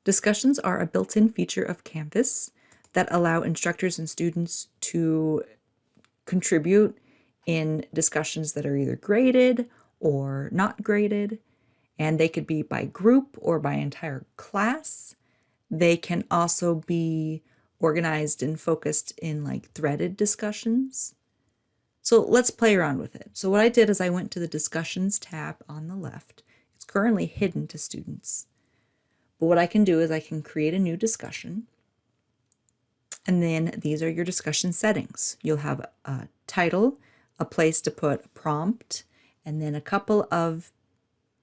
Discussions are a built-in feature of Canvas that allow instructors and students to contribute in discussions that are either graded or not graded, and they could be by group or by entire class. They can also be organized and focused in like threaded discussions. So let's play around with it. So what I did is I went to the discussions tab on the left. It's currently hidden to students. But what I can do is I can create a new discussion. And then these are your discussion settings. You'll have a title, a place to put a prompt, and then a couple of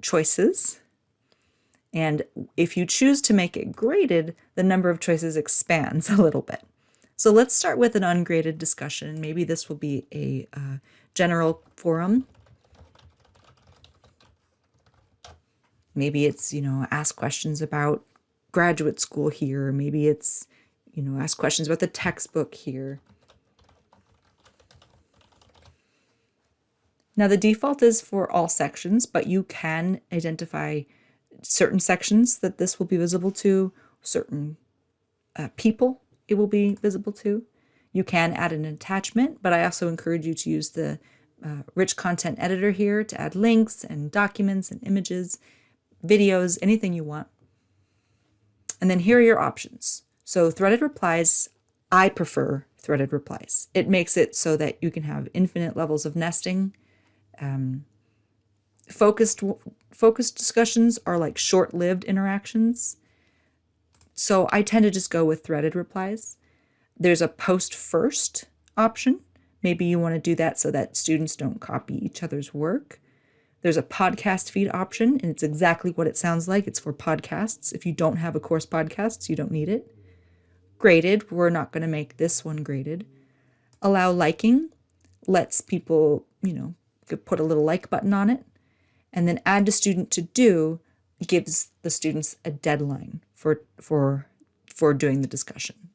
choices. And if you choose to make it graded, the number of choices expands a little bit. So let's start with an ungraded discussion. Maybe this will be a general forum. Maybe it's, ask questions about graduate school here. Maybe it's, ask questions about the textbook here. Now the default is for all sections, but you can identify certain sections that this will be visible to, certain people it will be visible to. You can add an attachment, but I also encourage you to use the rich content editor here to add links and documents and images, videos, anything you want. And then here are your options. So threaded replies, I prefer threaded replies. It makes it so that you can have infinite levels of nesting. Focused discussions are like short-lived interactions. So I tend to just go with threaded replies. There's a post first option. Maybe you want to do that so that students don't copy each other's work. There's a podcast feed option, and it's exactly what it sounds like. It's for podcasts. If you don't have a course podcasts, you don't need it. Graded, we're not going to make this one graded. Allow liking lets people, put a little like button on it. And then add to student to do gives the students a deadline for doing the discussion.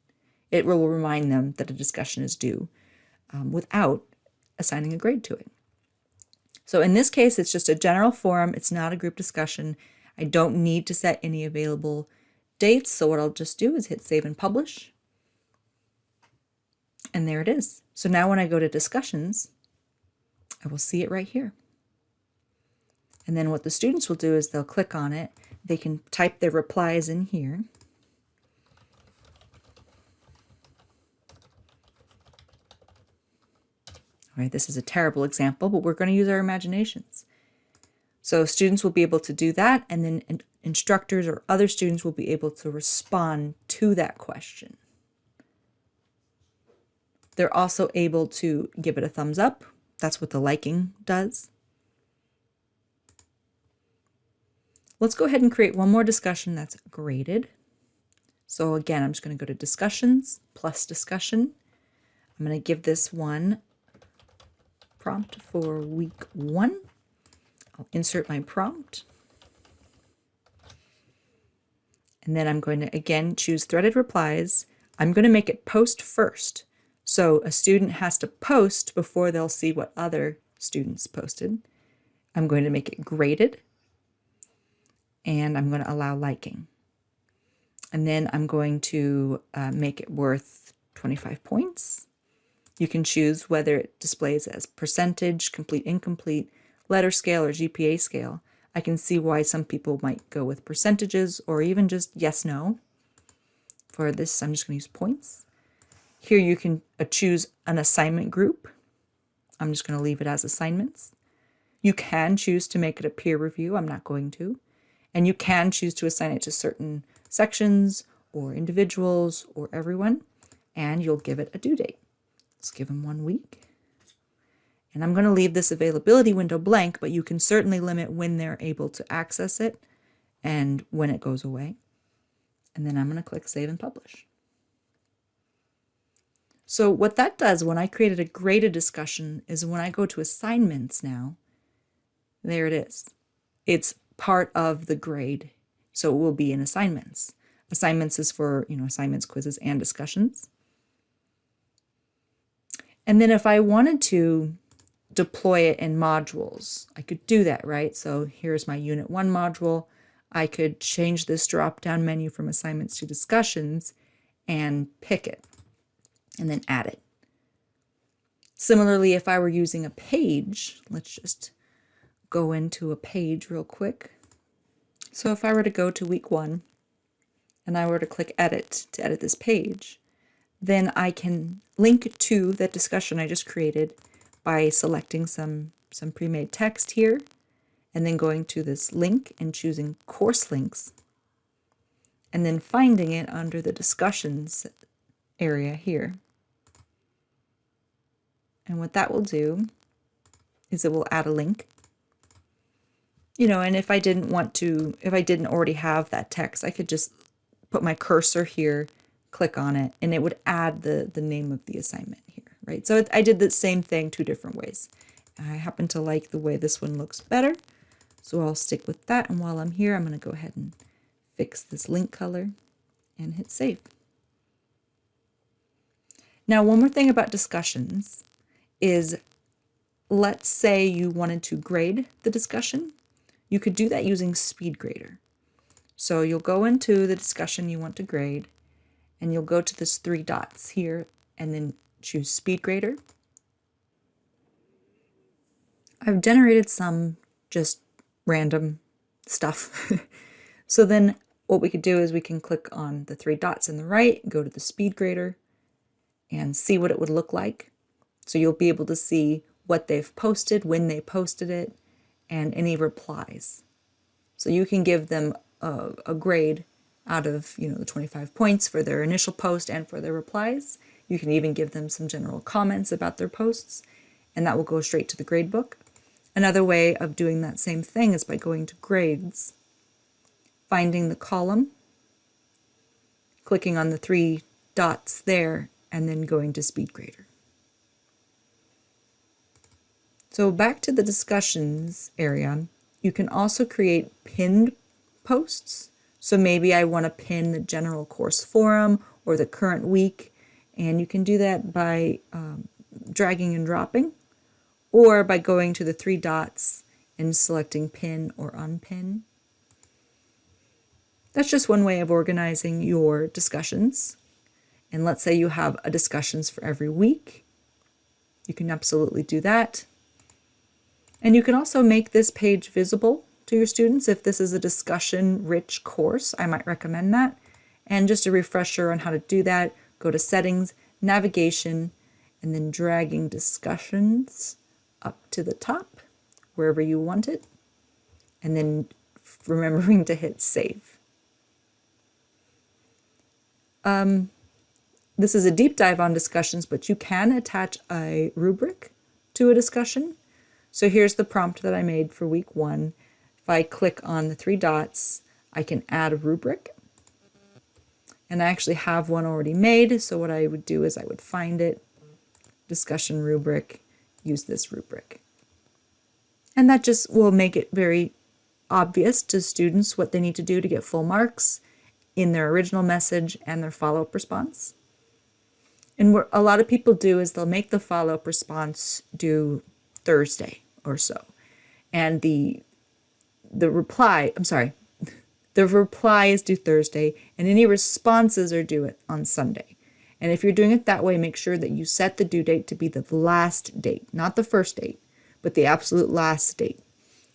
It will remind them that a discussion is due without assigning a grade to it. So in this case, it's just a general forum. It's not a group discussion. I don't need to set any available dates. So what I'll just do is hit save and publish. And there it is. So now when I go to discussions, I will see it right here. And then what the students will do is they'll click on it. They can type their replies in here. All right, this is a terrible example, but we're going to use our imaginations. So students will be able to do that, and then instructors or other students will be able to respond to that question. They're also able to give it a thumbs up. That's what the liking does. Let's go ahead and create one more discussion that's graded. So again, I'm just going to go to discussions plus discussion. I'm going to give this one prompt for week 1. I'll insert my prompt. And then I'm going to again choose threaded replies. I'm going to make it post first. So a student has to post before they'll see what other students posted. I'm going to make it graded. And I'm going to allow liking. And then I'm going to make it worth 25 points. You can choose whether it displays as percentage, complete, incomplete, letter scale, or GPA scale. I can see why some people might go with percentages or even just yes, no. For this, I'm just going to use points. Here you can choose an assignment group. I'm just going to leave it as assignments. You can choose to make it a peer review. I'm not going to. And you can choose to assign it to certain sections or individuals or everyone, and you'll give it a due date. Let's give them 1 week. And I'm going to leave this availability window blank, but you can certainly limit when they're able to access it and when it goes away. And then I'm going to click Save and Publish. So what that does when I created a graded discussion is when I go to assignments now, there it is. It's part of the grade, so it will be in assignments. Assignments is for, assignments, quizzes, and discussions. And then if I wanted to deploy it in modules, I could do that, right? So here's my Unit 1 module. I could change this drop-down menu from assignments to discussions and pick it and then add it. Similarly, if I were using a page, let's just go into a page real quick. So if I were to go to week 1 and I were to click edit to edit this page, then I can link to that discussion I just created by selecting some pre-made text here and then going to this link and choosing course links and then finding it under the discussions area here. And what that will do is it will add a link. And if I didn't already have that text, I could just put my cursor here, click on it, and it would add the name of the assignment here, right? So I did the same thing 2 different ways. I happen to like the way this one looks better, so I'll stick with that. And while I'm here, I'm going to go ahead and fix this link color and hit save. Now, one more thing about discussions is, let's say you wanted to grade the discussion. You could do that using SpeedGrader. So you'll go into the discussion you want to grade, and you'll go to this 3 dots here and then choose SpeedGrader. I've generated some just random stuff. So then what we could do is we can click on the 3 dots in the right, go to the SpeedGrader, and see what it would look like. So you'll be able to see what they've posted, when they posted it, and any replies. So you can give them a grade out of the 25 points for their initial post and for their replies. You can even give them some general comments about their posts, and that will go straight to the grade book. Another way of doing that same thing is by going to grades, finding the column, clicking on the 3 dots there, and then going to SpeedGrader. So back to the discussions area, you can also create pinned posts. So maybe I want to pin the general course forum or the current week, and you can do that by dragging and dropping, or by going to the 3 dots and selecting pin or unpin. That's just one way of organizing your discussions. And let's say you have a discussions for every week. You can absolutely do that. And you can also make this page visible to your students. If this is a discussion-rich course, I might recommend that. And just a refresher on how to do that, go to Settings, Navigation, and then dragging discussions up to the top, wherever you want it, and then remembering to hit Save. This is a deep dive on discussions, but you can attach a rubric to a discussion. So here's the prompt that I made for week 1. If I click on the 3 dots, I can add a rubric. And I actually have one already made. So what I would do is I would find it, discussion rubric, use this rubric. And that just will make it very obvious to students what they need to do to get full marks in their original message and their follow-up response. And what a lot of people do is they'll make the follow-up response due Thursday or so. And the reply is due Thursday, and any responses are due on Sunday. And if you're doing it that way, make sure that you set the due date to be the last date, not the first date, but the absolute last date.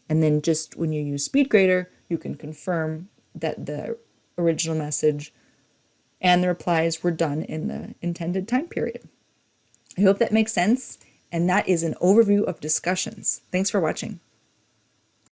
And then just when you use SpeedGrader, you can confirm that the original message and the replies were done in the intended time period. I hope that makes sense. And that is an overview of discussions. Thanks for watching.